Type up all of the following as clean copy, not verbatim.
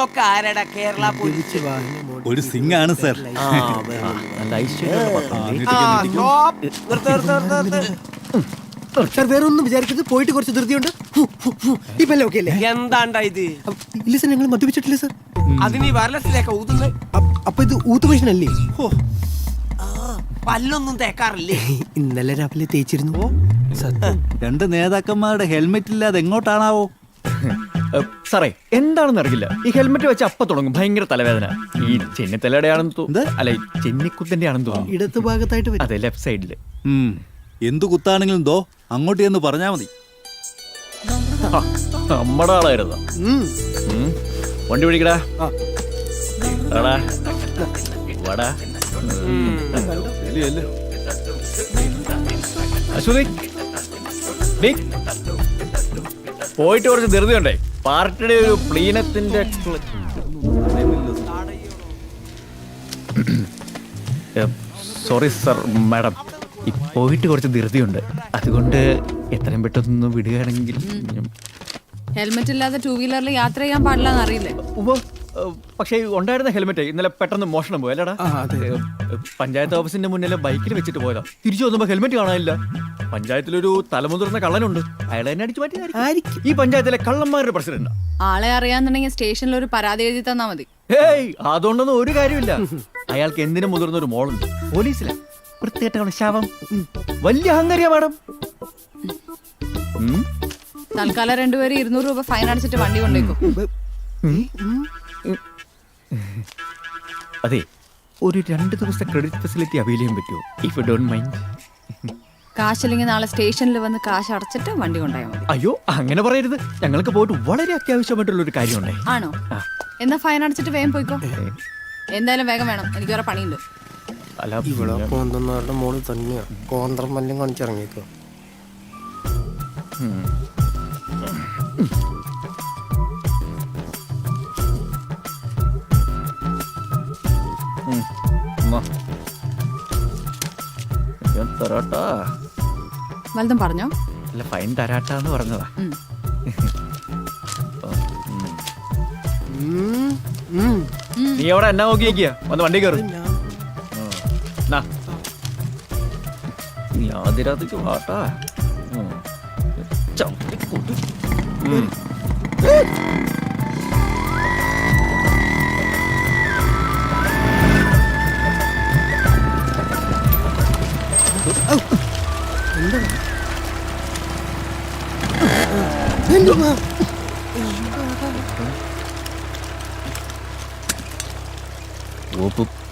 നിങ്ങളൊക്കെ ആരടാ കേരള പോലീസ്? ഒരു സിംഗാണ് സർ. സാർ വേറെ ഒന്നും വിചാരിക്കരുത്, പോയിട്ട് കുറച്ച് ധൃതിയുണ്ട്. ഇപ്പല്ലേ ഓക്കെ അല്ലേ? എന്താണ്ടാ ഇത്? ഇല്ല സാർ, ഞങ്ങൾ മദ്യപിച്ചിട്ടില്ല സാർ. അതിന് വയർലെസ്സിലേക്ക് ഊതുന്നത്. അപ്പൊ ഇത് ഊത്ത് മെഷീനല്ലേ? പല്ലൊന്നും തേക്കാറില്ലേ? ഇന്നലെ രാവിലെ തേച്ചിരുന്നു. രണ്ട് നേതാക്കന്മാരുടെ ഹെൽമെറ്റ് ഇല്ലാതെ എങ്ങോട്ടാണാവോ? സാറേ എന്താണെന്ന് അറിയില്ല, ഈ ഹെൽമെറ്റ് വെച്ച് അപ്പൊ തുടങ്ങും ഭയങ്കര തലവേദന. ഈ ചെന്നിത്തലയുടെ ആണെന്ന് തോന്നുന്നു, അല്ല ചെന്നിക്കുത്തന്റെ ആണെന്ന് തോന്നുന്നു. ഇടത്ത് ഭാഗത്തായിട്ട് അതെ, ലെഫ്റ്റ് സൈഡില്. എന്തു കുത്താണെങ്കിലും ദോ അങ്ങോട്ട് ചെന്ന് പറഞ്ഞാ മതി. നമ്മുടെ ആളായിരുന്നോ? വണ്ടി പിടിക്കടാ. വാടാ. അശ്വതി, പോയിട്ട് കുറച്ച് ധൃതിയുണ്ടേ. പാർട്ടിയുടെ ഒരു പ്ലീനത്തിന്റെ സോറി സർ മാഡം, പോയിട്ട് കുറച്ച് ധൃതിയുണ്ട്, അതുകൊണ്ട് എത്രയും പെട്ടെന്ന് വിടുകയാണെങ്കിൽ. ഹെൽമെറ്റ് ഇല്ലാതെ ടൂ വീലറിൽ യാത്ര ചെയ്യാൻ പാടില്ലെന്ന് അറിയില്ലേ? പക്ഷേ ഉണ്ടായിരുന്ന ഹെൽമെറ്റ് ഇന്നലെ പെട്ടെന്ന് മോഷണം പോയി അല്ലടാ. പഞ്ചായത്ത് ഓഫീസിന്റെ മുന്നിൽ ബൈക്കിൽ വെച്ചിട്ട് പോയതാ. തിരിച്ചു വന്നപ്പോ ഹെൽമെറ്റ് കാണാനില്ല. പഞ്ചായത്തിലൊരു തലമുതിർന്ന കള്ളനുണ്ട്, അയാളെ തന്നെ അടിച്ചു മാറ്റി. ഈ പഞ്ചായത്തിലെ കള്ളന്മാരുടെ പ്രസിഡന്റ്. ആളെ അറിയാന്നുണ്ടെങ്കിൽ സ്റ്റേഷനിൽ ഒരു പരാതി എഴുതി തന്നാ മതി. ഏയ് അതുകൊണ്ടൊന്നും ഒരു കാര്യമില്ല. അയാൾക്ക് എന്തിനും മുതിർന്ന ഒരു മോളുണ്ട്, പോലീസിലെ വൃത്തികെട്ട ശാപം. വലിയ അഹങ്കാരിയാ മാഡം. തൽക്കാലം രണ്ടുപേരും 200 രൂപ ഫൈൻ അടിച്ചിട്ട് വണ്ടി കൊണ്ടേക്കും. അതെ, ഒരു 2 ദിവസത്തെ ക്രെഡിറ്റ് ഫെസിലിറ്റി അവൈൽ ചെയ്യാൻ പറ്റുമോ, ഇഫ് യു ഡോണ്ട് മൈൻഡ്? കാശില്ലെങ്കിൽ നാളെ സ്റ്റേഷനിൽ വന്ന് കാശ് അടച്ചിട്ട് വണ്ടി കൊണ്ടായാൽ മതി. അയ്യോ അങ്ങനെ പറയരുത്, ഞങ്ങൾക്ക് പോയിട്ട് വളരെ അത്യാവശ്യമായിട്ടുള്ള ഒരു കാര്യമുണ്ടേ. ആണോ? എന്നാ ഫൈൻ അടച്ചിട്ട് വേഗം പോയിക്കോ. എന്തായാലും വേഗം വേണം, എനിക്ക് വേറെ പണിയുണ്ട്. അല്ല, ഇവിടെ കോന്തന്നാരുടെ മോള് തന്നെയാ കോന്തം മല്യം കാണിച്ചിറങ്ങിക്കോ. വലുതും പറഞ്ഞോ? അല്ല, ഫൈൻ തരാട്ടാന്ന് പറഞ്ഞതാ. നീ അവിടെ എന്നാ നോക്കിയിരിക്കുക? വന്ന് വണ്ടി കയറി. നീ ആദ്യരാത്രിക്ക് വാട്ടാ.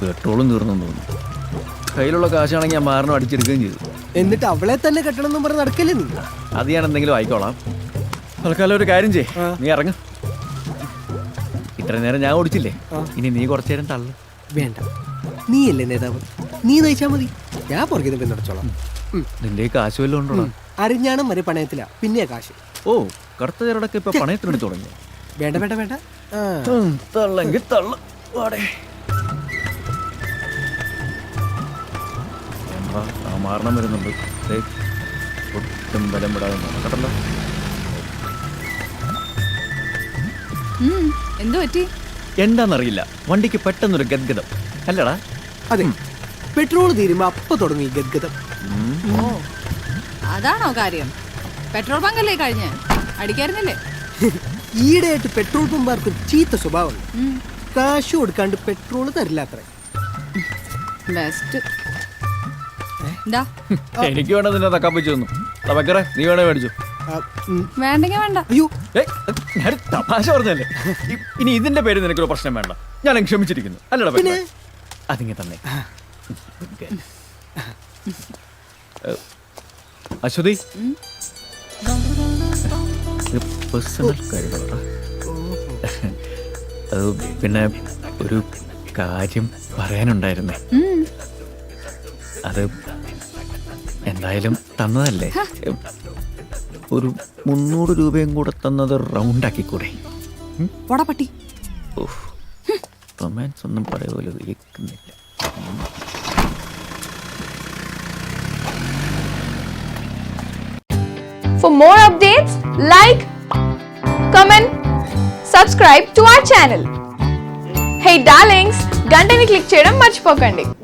പെട്രോളും തീർന്നു തോന്നുന്നു. കയ്യിലുള്ള കാശാണെങ്കിൽ ഞാൻ മാറണം അടിച്ചെടുക്കുകയും ചെയ്തു. എന്നിട്ട് അവളെ തന്നെ കെട്ടണം എന്ന് പറഞ്ഞ് നടക്കല്ലേ നീ? അത് ഞാൻ എന്തെങ്കിലും ആയിക്കോളാം. തൽക്കാലം ഒരു കാര്യം ചെയ്യ്, നീ ഇറങ്ങ. ഇത്ര നേരം ഞാൻ ഓടിച്ചില്ലേ, ഇനി നീ കുറച്ചു നേരം തള്ളു. വേണ്ട, നീയല്ലേ നേതാവ്, നീ നയിച്ചാ മതി, ഞാൻ പുറകിൽ പിന്തുടച്ചോളാം. നിന്റെ കാശ് വല്ലതും ഉണ്ടോ? അരിഞ്ഞാണം വരെ പണയത്തില, പിന്നെ കാശ്. ഓ, കറുത്ത ചേരടൊക്കെ ഇപ്പൊ പണയത്തിനെടുത്ത് തുടങ്ങി. വേണ്ട വേണ്ട വേണ്ട, തള്ളെങ്കിൽ തള്ളു. മാറണം വരുന്നുണ്ട്, ഒട്ടും ബലം വിടാതെ നടക്കട്ടല്ലോ. എന്തു പറ്റി? എന്താന്നറിയില്ല, വണ്ടിക്ക് പെട്ടെന്നൊരു ഗദ്ഗതം. അല്ലടാ? അതെ, പെട്രോൾ തീരുമ്പോ അപ്പൊ തുടങ്ങി ഗദ്ഗതം. ഓ, അതാണോ കാര്യം? പെട്രോൾ ബങ്കല്ലേ കഴിഞ്ഞ് അടിക്കായിരുന്നില്ലേ? ഈയിടെയായിട്ട് പെട്രോൾ പമ്പാർക്ക് ചീത്ത സ്വഭാവം. കാശ് കൊടുക്കാണ്ട് പെട്രോൾ തരില്ല അത്ര. ബെസ്റ്റ്. എനിക്ക് വേണ്ട നിന്നെ തക്കാൻ പറ്റു തന്നു. നീ വേണേ മേടിച്ചു. വേണ്ടെങ്കിൽ വേണ്ട. അയ്യോ, ഞാൻ തമാശ പറഞ്ഞല്ലേ. ഇനി ഇതിന്റെ പേര് നിനക്കൊരു പ്രശ്നം വേണ്ട, ഞാൻ ക്ഷമിച്ചിരിക്കുന്നു. അല്ലടാ പിന്നെ അതിങ്ങ തന്നെ. അശ്വതി, പേഴ്സണൽ കാര്യങ്ങളാ. പിന്നെ ഒരു കാര്യം പറയാനുണ്ടായിരുന്നേ. അത് എന്തായാലും തന്നതല്ലേ, ഒരു 300 രൂപയും കൂടെ തന്നത് റൗണ്ട് ആക്കിക്കൂടെ? പട്ടി റൊമാൻസ് ഒന്നും പറയുമല്ലോ, കേൾക്കുന്നില്ല. For more updates, like, comment, subscribe to our channel. Hey darlings, గంటని క్లిక్ చేయడం మర్చిపోకండి.